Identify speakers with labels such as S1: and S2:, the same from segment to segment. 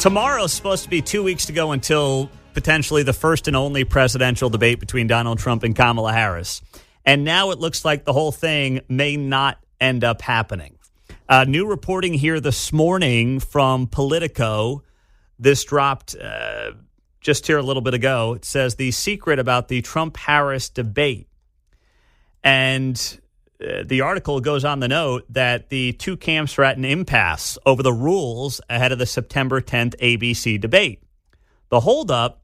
S1: Tomorrow's supposed to be 2 weeks to go until potentially the first and only presidential debate between Donald Trump and Kamala Harris. And now it looks like the whole thing may not end up happening. New reporting here this morning from Politico. This dropped just here a little bit ago. It says the secret about the Trump-Harris debate. And the article goes on the note that the two camps are at an impasse over the rules ahead of the September 10th ABC debate. The holdup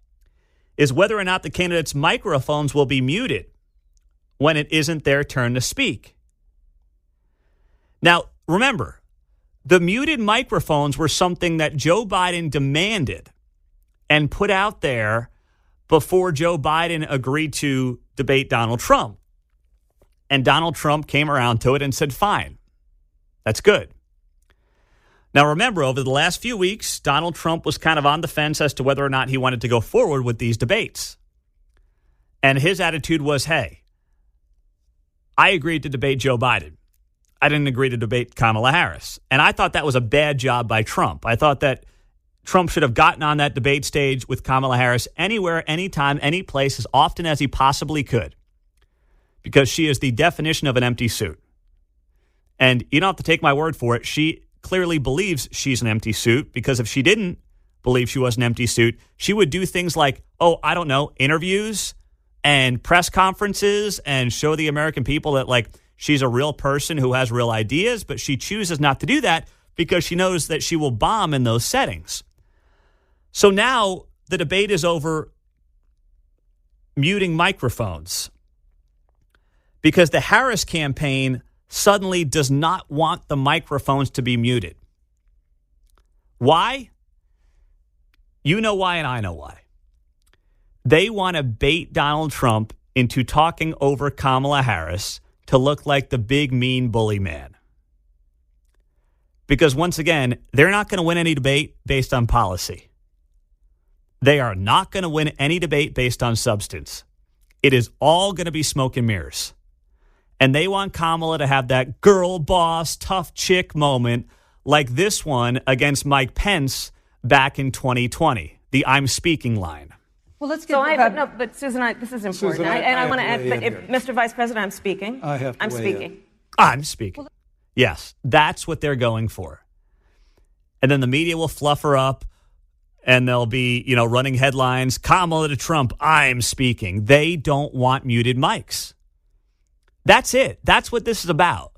S1: is whether or not the candidates' microphones will be muted when it isn't their turn to speak. Now, remember, the muted microphones were something that Joe Biden demanded and put out there before Joe Biden agreed to debate Donald Trump. And Donald Trump came around to it and said, fine, that's good. Now, remember, over the last few weeks, Donald Trump was kind of on the fence as to whether or not he wanted to go forward with these debates. And his attitude was, hey, I agreed to debate Joe Biden. I didn't agree to debate Kamala Harris. And I thought that was a bad job by Trump. I thought that Trump should have gotten on that debate stage with Kamala Harris anywhere, anytime, any place, as often as he possibly could. Because she is the definition of an empty suit. And you don't have to take my word for it. She clearly believes she's an empty suit, because if she didn't believe she was an empty suit, she would do things like, interviews and press conferences and show the American people that, like, she's a real person who has real ideas, but she chooses not to do that because she knows that she will bomb in those settings. So now the debate is over muting microphones because the Harris campaign suddenly does not want the microphones to be muted. Why? You know why, and I know why. They want to bait Donald Trump into talking over Kamala Harris to look like the big, mean bully man. Because once again, they're not going to win any debate based on policy. They are not going to win any debate based on substance. It is all going to be smoke and mirrors. And they want Kamala to have that girl boss, tough chick moment like this one against Mike Pence back in 2020, the I'm speaking line.
S2: Well, let's get
S3: but Susan, this is important.
S2: Susan,
S3: I want to add, Mr. Vice President, I'm speaking. I'm speaking.
S1: I'm speaking. Yes, that's what they're going for. And then the media will fluff her up and they'll be, running headlines, Kamala to Trump, I'm speaking. They don't want muted mics. That's it. That's what this is about.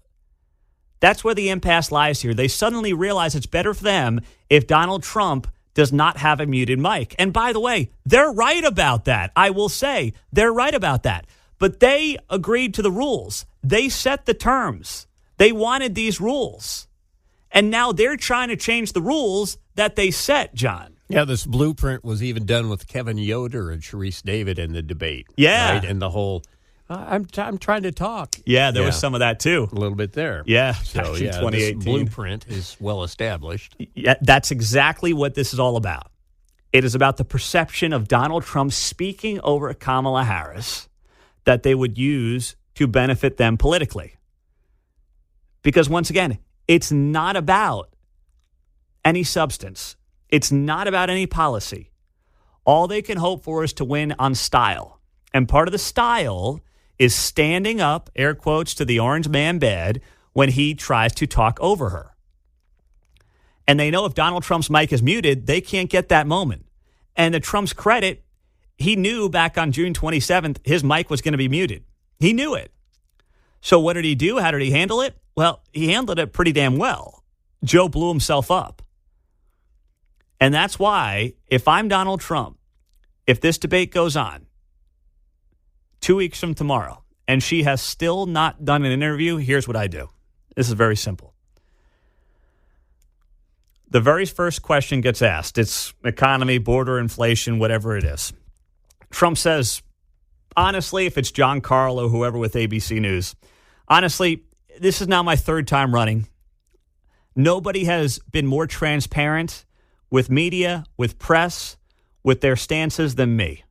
S1: That's where the impasse lies here. They suddenly realize it's better for them if Donald Trump does not have a muted mic. And by the way, they're right about that. I will say they're right about that. But they agreed to the rules. They set the terms. They wanted these rules. And now they're trying to change the rules that they set, John.
S4: Yeah, this blueprint was even done with Kevin Yoder and Sharice David in the debate.
S1: Yeah.
S4: Right? And the whole... I'm trying to talk.
S1: Yeah, there was some of that, too.
S4: A little bit there.
S1: Yeah,
S4: so,
S1: back in 2018.
S4: This blueprint is well established.
S1: Yeah, that's exactly what this is all about. It is about the perception of Donald Trump speaking over Kamala Harris that they would use to benefit them politically. Because, once again, it's not about any substance. It's not about any policy. All they can hope for is to win on style. And part of the style is standing up, air quotes, to the orange man bed when he tries to talk over her. And they know if Donald Trump's mic is muted, they can't get that moment. And to Trump's credit, he knew back on June 27th, his mic was going to be muted. He knew it. So what did he do? How did he handle it? Well, he handled it pretty damn well. Joe blew himself up. And that's why, if I'm Donald Trump, if this debate goes on, 2 weeks from tomorrow, and she has still not done an interview, here's what I do. This is very simple. The very first question gets asked. It's economy, border inflation, whatever it is. Trump says, honestly, if it's John Carl or whoever with ABC News, honestly, this is now my third time running. Nobody has been more transparent with media, with press, with their stances than me.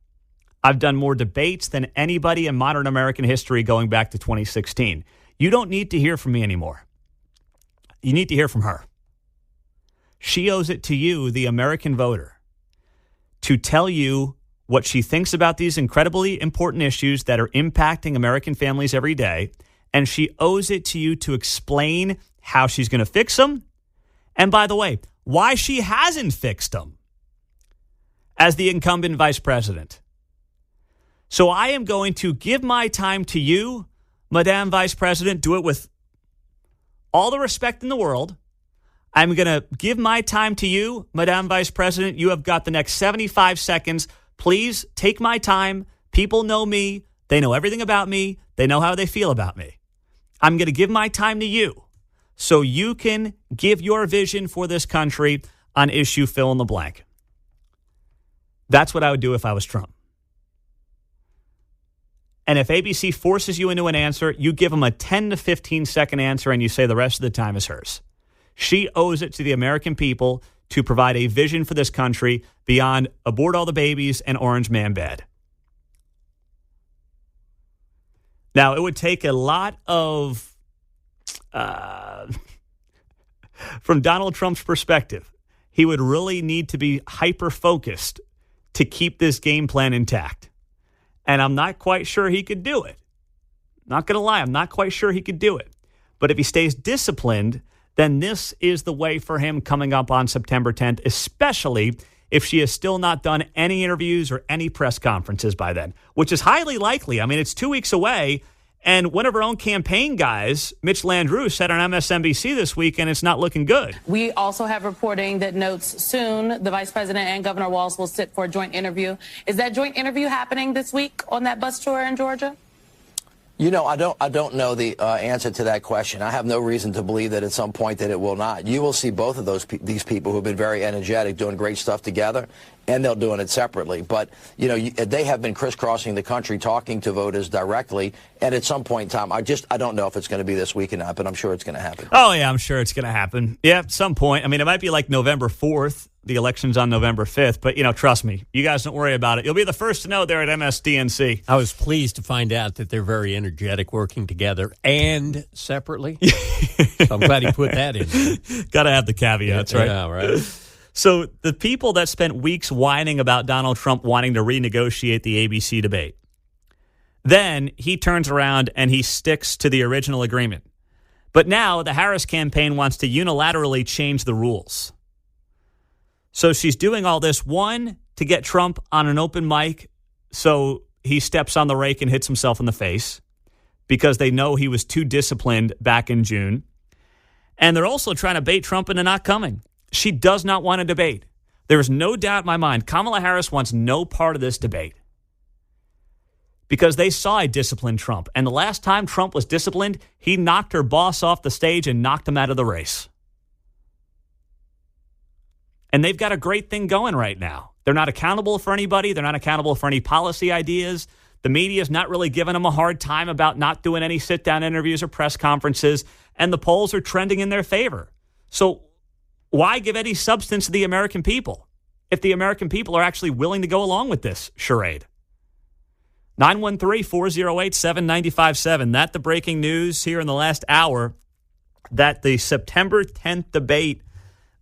S1: I've done more debates than anybody in modern American history going back to 2016. You don't need to hear from me anymore. You need to hear from her. She owes it to you, the American voter, to tell you what she thinks about these incredibly important issues that are impacting American families every day. And she owes it to you to explain how she's going to fix them. And by the way, why she hasn't fixed them as the incumbent vice president. So I am going to give my time to you, Madame Vice President. Do it with all the respect in the world. I'm going to give my time to you, Madame Vice President. You have got the next 75 seconds. Please take my time. People know me. They know everything about me. They know how they feel about me. I'm going to give my time to you so you can give your vision for this country on issue fill in the blank. That's what I would do if I was Trump. And if ABC forces you into an answer, you give them a 10 to 15 second answer and you say the rest of the time is hers. She owes it to the American people to provide a vision for this country beyond abort all the babies and orange man bad. Now, it would take a lot of, from Donald Trump's perspective, he would really need to be hyper-focused to keep this game plan intact. And I'm not quite sure he could do it. Not going to lie, I'm not quite sure he could do it. But if he stays disciplined, then this is the way for him coming up on September 10th, especially if she has still not done any interviews or any press conferences by then, which is highly likely. I mean, it's 2 weeks away, and one of her own campaign guys, Mitch Landrieu, said on MSNBC this week, and it's not looking good.
S2: We also have reporting that notes soon the vice president and Governor Walz will sit for a joint interview. Is that joint interview happening this week on that bus tour in Georgia?
S5: You know, I don't know the answer to that question. I have no reason to believe that at some point that it will not. You will see both of these people who have been very energetic doing great stuff together, and they're doing it separately. But, you know, they have been crisscrossing the country talking to voters directly, and at some point in time, I don't know if it's going to be this week or not, but I'm sure it's going to happen.
S1: Oh, yeah, I'm sure it's going to happen. Yeah, at some point. I mean, it might be like November 4th. The election's on November 5th, but, you know, trust me, you guys don't worry about it. You'll be the first to know there at MSDNC.
S4: I was pleased to find out that they're very energetic working together and separately. So I'm glad he put that in.
S1: Got to have the caveats, right?
S4: Yeah, right.
S1: So the people that spent weeks whining about Donald Trump wanting to renegotiate the ABC debate, then he turns around and he sticks to the original agreement. But now the Harris campaign wants to unilaterally change the rules. So she's doing all this, one, to get Trump on an open mic so he steps on the rake and hits himself in the face because they know he was too disciplined back in June. And they're also trying to bait Trump into not coming. She does not want a debate. There is no doubt in my mind Kamala Harris wants no part of this debate because they saw a disciplined Trump. And the last time Trump was disciplined, he knocked her boss off the stage and knocked him out of the race. And they've got a great thing going right now. They're not accountable for anybody. They're not accountable for any policy ideas. The media is not really giving them a hard time about not doing any sit-down interviews or press conferences. And the polls are trending in their favor. So why give any substance to the American people if the American people are actually willing to go along with this charade? 913-408-7957. That's the breaking news here in the last hour that the September 10th debate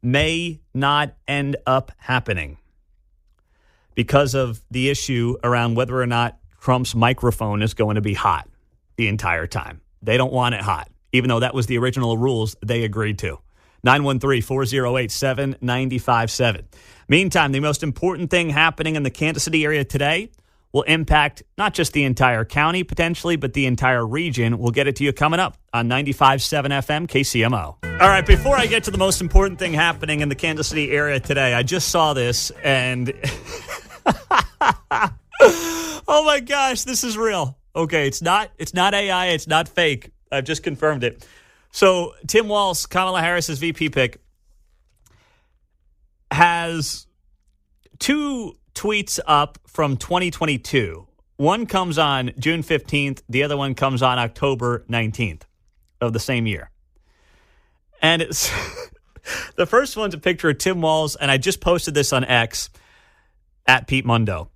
S1: may not end up happening because of the issue around whether or not Trump's microphone is going to be hot the entire time. They don't want it hot, even though that was the original rules they agreed to. 913-408-7957. Meantime, the most important thing happening in the Kansas City area today will impact not just the entire county potentially, but the entire region. We'll get it to you coming up on 95.7 FM KCMO. All right, before I get to the most important thing happening in the Kansas City area today, I just saw this and oh my gosh, this is real. Okay, it's not AI, it's not fake. I've just confirmed it. So Tim Walz, Kamala Harris's VP pick, has two tweets up from 2022. One comes on June 15th. The other one comes on October 19th of the same year. And it's the first one's a picture of Tim Walz, and I just posted this on X at Pete Mundo.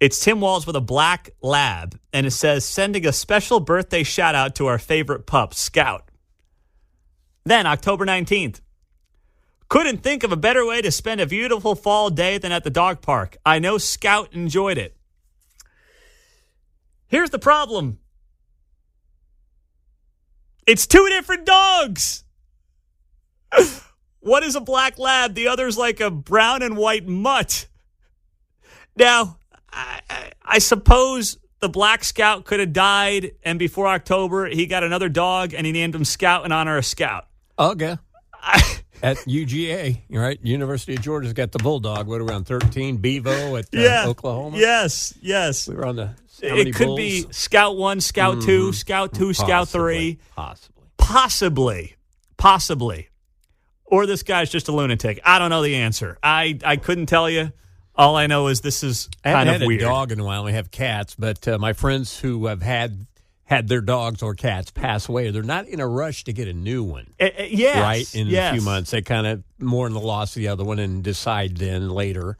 S1: It's Tim Walz with a black lab, and it says, sending a special birthday shout out to our favorite pup, Scout. Then October 19th, Couldn't think of a better way to spend a beautiful fall day than at the dog park. I know Scout enjoyed it. Here's the problem. It's two different dogs. One is a black lab. The other's like a brown and white mutt. Now, I suppose the black Scout could have died, and before October, he got another dog, and he named him Scout in honor of Scout.
S4: Okay. At UGA, right? University of Georgia's got the Bulldog. What, around 13? Bevo at Oklahoma?
S1: Yes.
S4: We were on the
S1: It could
S4: Bulls?
S1: be Scout 1, Scout 2, Scout 2, Scout 3. Possibly. Or this guy's just a lunatic. I don't know the answer. I couldn't tell you. All I know is this is kind of weird. I haven't had a dog in a while. We have cats, but my friends who have had their dogs or cats pass away, they're not in a rush to get a new one. Yes.
S4: Right? In a few months. They kind of mourn the loss of the other one and decide then later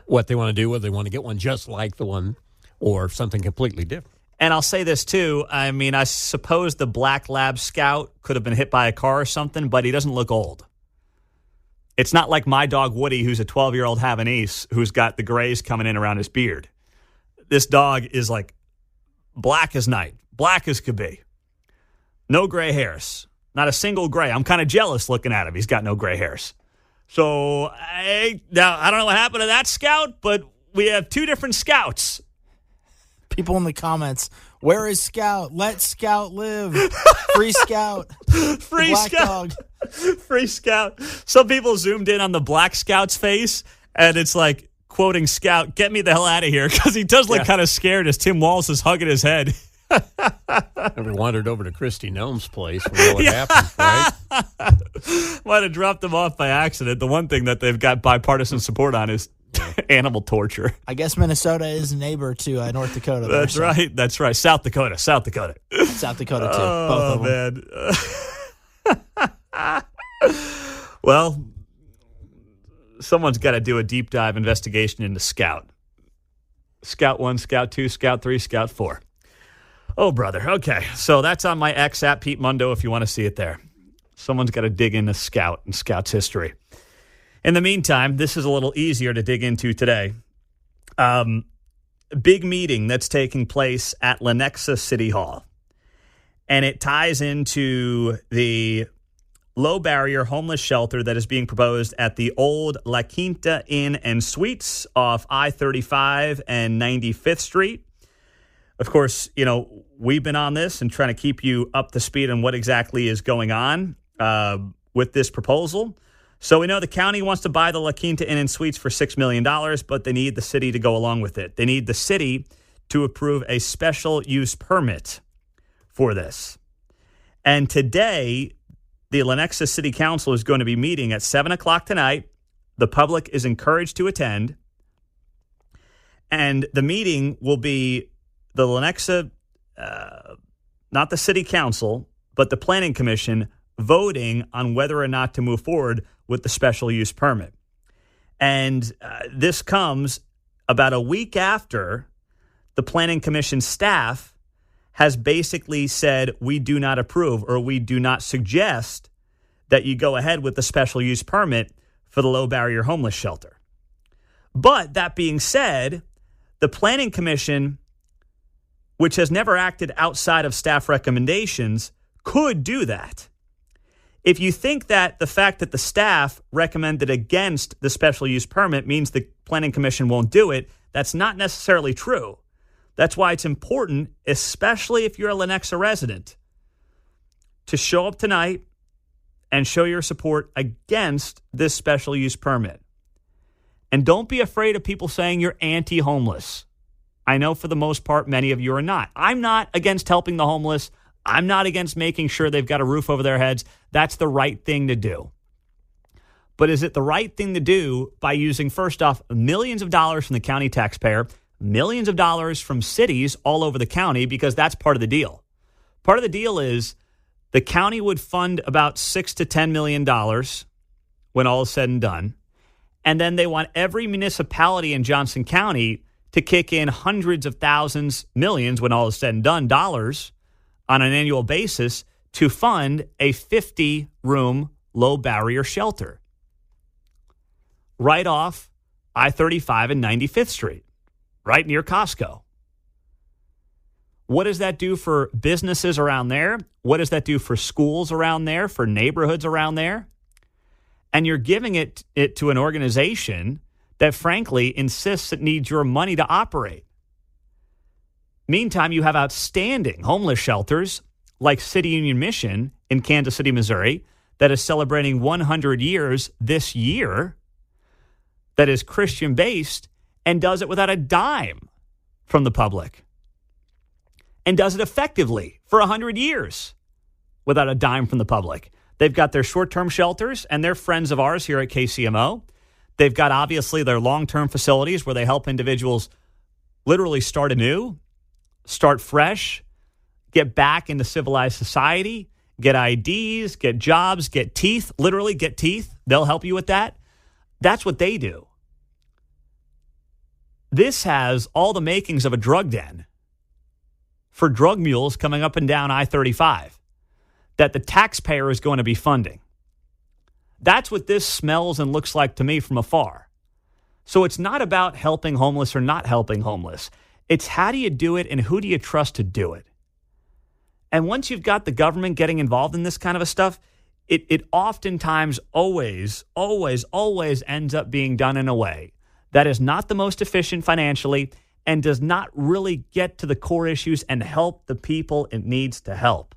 S4: what they want to do, whether they want to get one just like the one or something completely different.
S1: And I'll say this, too. I mean, I suppose the black lab Scout could have been hit by a car or something, but he doesn't look old. It's not like my dog Woody, who's a 12-year-old Havanese, who's got the grays coming in around his beard. This dog is like black as night, black as could be. No gray hairs, not a single gray. I'm kind of jealous looking at him. He's got no gray hairs. So now I don't know what happened to that Scout, but we have two different Scouts.
S6: People in the comments, where is Scout? Let Scout live. Free Scout.
S1: Free
S6: Black
S1: Scout.
S6: Dog.
S1: Free Scout. Some people zoomed in on the black Scout's face, and it's like quoting Scout, "Get me the hell out of here," because he does look kind of scared as Tim Walz is hugging his head.
S4: Ever wandered over to Christy Nome's place? We know what happened, right?
S1: Might have dropped him off by accident. The one thing that they've got bipartisan support on is animal torture.
S6: I guess Minnesota is a neighbor to North Dakota.
S1: That's right. That's right. South Dakota.
S6: South Dakota, too.
S1: Oh,
S6: both of them.
S1: Man. Well, someone's got to do a deep dive investigation into Scout. Scout 1, Scout 2, Scout 3, Scout 4. Oh, brother. Okay. So that's on my X at Pete Mundo if you want to see it there. Someone's got to dig into Scout and Scout's history. In the meantime, this is a little easier to dig into today. Big meeting that's taking place at Lenexa City Hall. And it ties into the low-barrier homeless shelter that is being proposed at the old La Quinta Inn and Suites off I-35 and 95th Street. Of course, we've been on this and trying to keep you up to speed on what exactly is going on with this proposal. So we know the county wants to buy the La Quinta Inn and Suites for $6 million, but they need the city to go along with it. They need the city to approve a special use permit for this. And today, the Lenexa City Council is going to be meeting at 7 o'clock tonight. The public is encouraged to attend. And the meeting will be the Lenexa, not the city council, but the planning commission voting on whether or not to move forward with the special use permit. And this comes about a week after the planning commission staff has basically said, we do not approve or we do not suggest that you go ahead with the special use permit for the low barrier homeless shelter. But that being said, the planning commission, which has never acted outside of staff recommendations, could do that. If you think that the fact that the staff recommended against the special use permit means the planning commission won't do it, that's not necessarily true. That's why it's important, especially if you're a Lenexa resident, to show up tonight and show your support against this special use permit. And don't be afraid of people saying you're anti-homeless. I know for the most part, many of you are not. I'm not against helping the homeless. I'm not against making sure they've got a roof over their heads. That's the right thing to do. But is it the right thing to do by using, first off, millions of dollars from the county taxpayer, millions of dollars from cities all over the county, because that's part of the deal. Part of the deal is the county would fund about $6 to $10 million when all is said and done. And then they want every municipality in Johnson County to kick in hundreds of thousands, millions, when all is said and done, dollars on an annual basis to fund a 50-room low-barrier shelter. right off I-35 and 95th Street, right near Costco. What does that do for businesses around there? What does that do for schools around there, for neighborhoods around there? And you're giving it to an organization that, frankly, insists it needs your money to operate. Meantime, you have outstanding homeless shelters like City Union Mission in Kansas City, Missouri, that is celebrating 100 years this year, that is Christian-based and does it without a dime from the public, and does it effectively for 100 years without a dime from the public. They've got their short-term shelters, and they're friends of ours here at KCMO. They've got, obviously, their long-term facilities where they help individuals literally start anew, start fresh, get back into civilized society, get IDs, get jobs, get teeth, literally get teeth. They'll help you with that. That's what they do. This has all the makings of a drug den for drug mules coming up and down I-35 that the taxpayer is going to be funding. That's what this smells and looks like to me from afar. So it's not about helping homeless or not helping homeless. It's how do you do it and who do you trust to do it? And once you've got the government getting involved in this kind of a stuff, it oftentimes always ends up being done in a way that is not the most efficient financially and does not really get to the core issues and help the people it needs to help.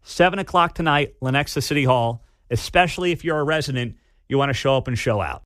S1: 7 o'clock tonight, Lenexa City Hall, especially if you're a resident, you want to show up and show out.